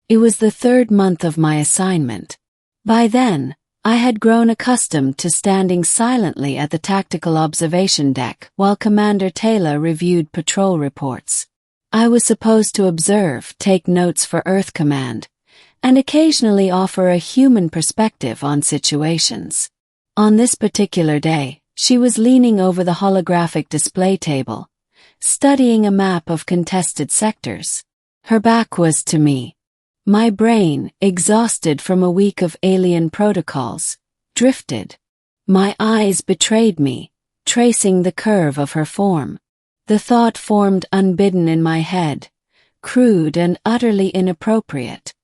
It was the 3rd month of my assignment. By then, I had grown accustomed to standing silently at the tactical observation deck while Commander Taylor reviewed patrol reports. I was supposed to observe, take notes for Earth Command, and occasionally offer a human perspective on situations. On this particular day, she was leaning over the holographic display table, studying a map of contested sectors. Her back was to me. My brain, exhausted from a week of alien protocols, drifted. My eyes betrayed me, tracing the curve of her form. The thought formed unbidden in my head, crude and utterly inappropriate.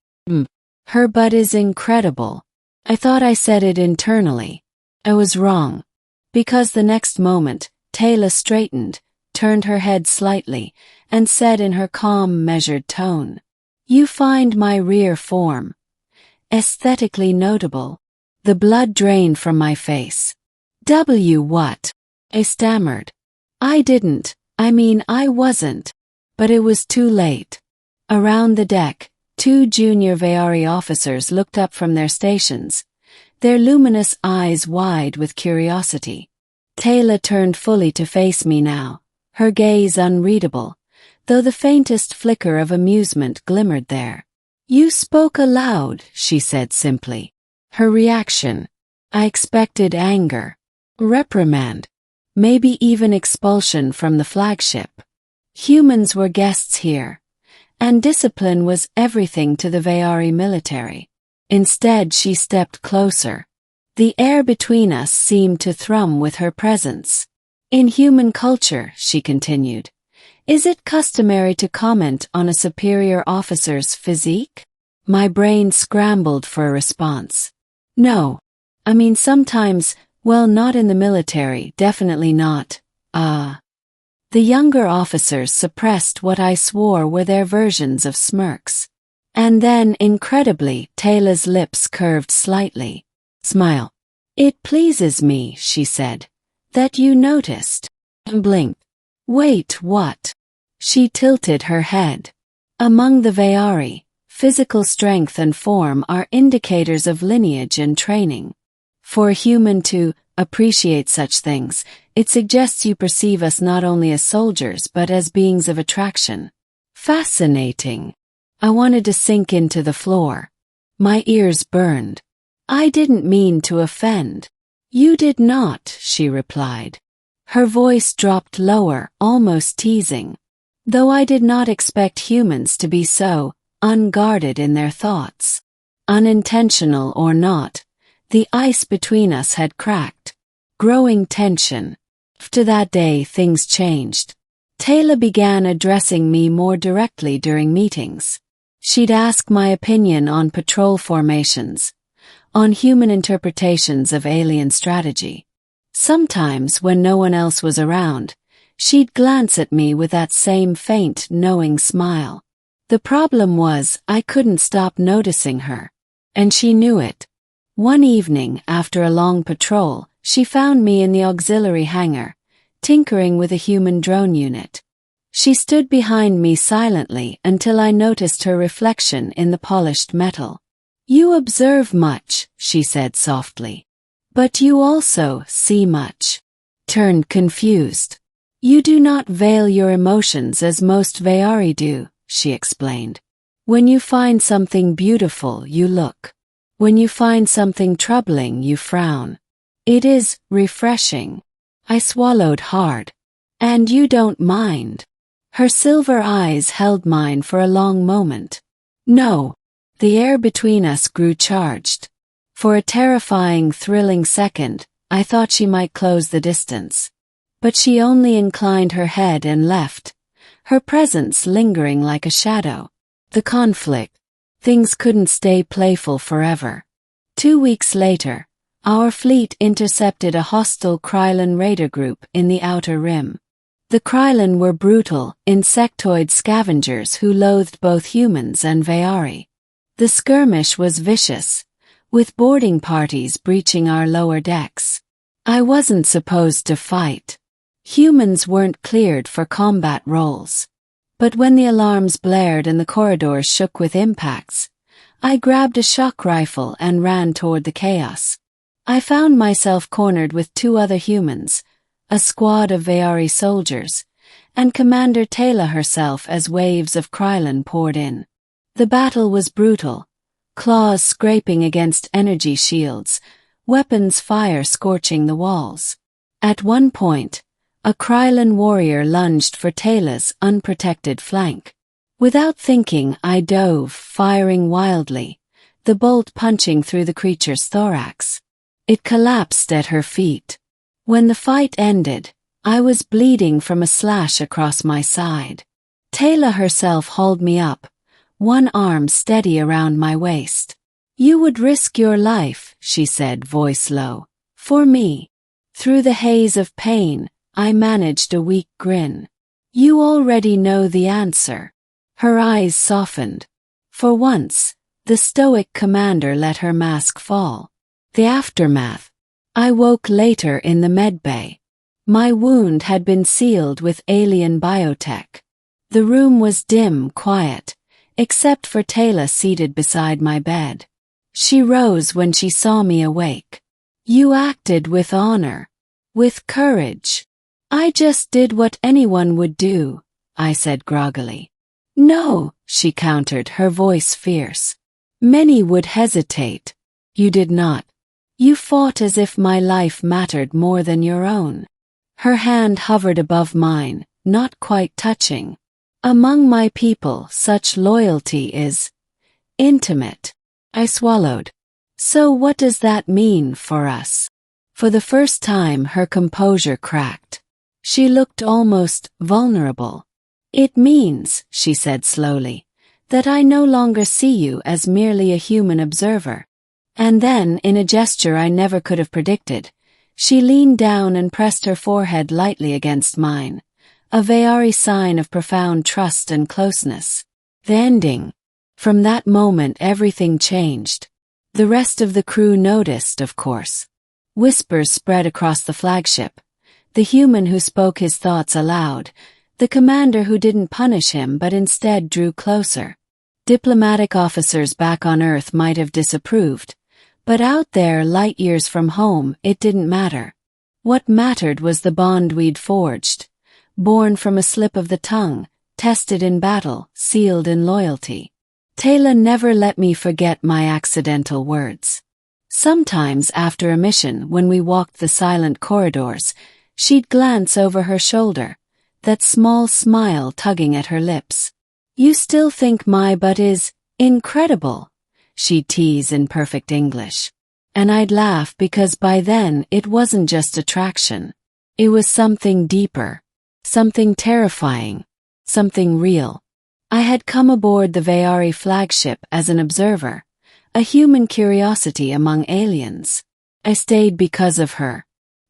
Her butt is incredible. I thought I said it internally. I was wrong. Because the next moment, Taylor straightened, turned her head slightly, and said in her calm, measured tone, "You find my rear form aesthetically notable." The blood drained from my face. What? I stammered. I wasn't. But it was too late. Around the deck, 2 junior Veyari officers looked up from their stations, their luminous eyes wide with curiosity. Taylor turned fully to face me now, her gaze unreadable, though the faintest flicker of amusement glimmered there. "You spoke aloud," she said simply. Her reaction. I expected anger, reprimand, maybe even expulsion from the Flagship. Humans were guests here, and discipline was everything to the Veyari military. Instead, she stepped closer. The air between us seemed to thrum with her presence. "In human culture," she continued, "is it customary to comment on a superior officer's physique?" My brain scrambled for a response. "No. Sometimes, well, not in the military, definitely not. The younger officers suppressed what I swore were their versions of smirks. And then, incredibly, Taylor's lips curved slightly. "Smile. It pleases me," she said, "that you noticed." And blinked. "Wait, what?" She tilted her head. "Among the Veyari, physical strength and form are indicators of lineage and training. For a human to appreciate such things, it suggests you perceive us not only as soldiers but as beings of attraction." Fascinating. I wanted to sink into the floor. My ears burned. "I didn't mean to offend." "You did not," she replied. Her voice dropped lower, almost teasing. Though I did not expect humans to be so unguarded in their thoughts. Unintentional or not, the ice between us had cracked. Growing tension. After that day, things changed. Taylor began addressing me more directly during meetings. She'd ask my opinion on patrol formations, on human interpretations of alien strategy. Sometimes, when no one else was around, she'd glance at me with that same faint, knowing smile. The problem was, I couldn't stop noticing her. And she knew it. One evening, after a long patrol, she found me in the auxiliary hangar, tinkering with a human drone unit. She stood behind me silently until I noticed her reflection in the polished metal. "You observe much," she said softly. "But you also see much." Turned confused. "You do not veil your emotions as most Veyari do," she explained. "When you find something beautiful, you look. When you find something troubling, you frown. It is refreshing." I swallowed hard. "And you don't mind?" Her silver eyes held mine for a long moment. "No." The air between us grew charged. For a terrifying, thrilling second, I thought she might close the distance. But she only inclined her head and left, her presence lingering like a shadow. The conflict. Things couldn't stay playful forever. 2 weeks later, our fleet intercepted a hostile Krylan raider group in the Outer Rim. The Krylan were brutal, insectoid scavengers who loathed both humans and Veyari. The skirmish was vicious, with boarding parties breaching our lower decks. I wasn't supposed to fight. Humans weren't cleared for combat roles. But when the alarms blared and the corridors shook with impacts, I grabbed a shock rifle and ran toward the chaos. I found myself cornered with 2 other humans, a squad of Veyari soldiers, and Commander Taylor herself as waves of Krylan poured in. The battle was brutal, claws scraping against energy shields, weapons fire scorching the walls. At one point, a Krylan warrior lunged for Taylor's unprotected flank. Without thinking, I dove, firing wildly, the bolt punching through the creature's thorax. It collapsed at her feet. When the fight ended, I was bleeding from a slash across my side. Taylor herself hauled me up, one arm steady around my waist. "You would risk your life," she said, voice low, "for me." Through the haze of pain, I managed a weak grin. "You already know the answer." Her eyes softened. For once, the stoic commander let her mask fall. The aftermath. I woke later in the medbay. My wound had been sealed with alien biotech. The room was dim, quiet, except for Taylor seated beside my bed. She rose when she saw me awake. "You acted with honor. With courage." "I just did what anyone would do," I said groggily. "No," she countered, her voice fierce. "Many would hesitate. You did not. You fought as if my life mattered more than your own." Her hand hovered above mine, not quite touching. "Among my people, such loyalty is intimate." I swallowed. "So what does that mean for us?" For the first time, her composure cracked. She looked almost vulnerable. "It means," she said slowly, "that I no longer see you as merely a human observer." And then, in a gesture I never could have predicted, she leaned down and pressed her forehead lightly against mine, a Veyari sign of profound trust and closeness. The ending. From that moment everything changed. The rest of the crew noticed, of course. Whispers spread across the flagship. The human who spoke his thoughts aloud, the commander who didn't punish him but instead drew closer. Diplomatic officers back on Earth might have disapproved, but out there, light years from home, it didn't matter. What mattered was the bond we'd forged, born from a slip of the tongue, tested in battle, sealed in loyalty. Taylor never let me forget my accidental words. Sometimes after a mission, when we walked the silent corridors, she'd glance over her shoulder, that small smile tugging at her lips. "You still think my butt is incredible," she'd tease in perfect English. And I'd laugh because by then it wasn't just attraction. It was something deeper, something terrifying, something real. I had come aboard the Veyari flagship as an observer, a human curiosity among aliens. I stayed because of her.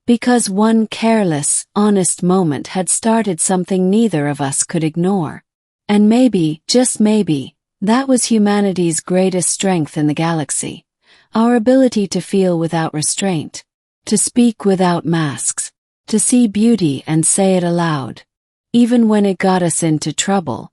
Because one careless, honest moment had started something neither of us could ignore. And maybe, just maybe, that was humanity's greatest strength in the galaxy. Our ability to feel without restraint, to speak without masks, to see beauty and say it aloud. Even when it got us into trouble.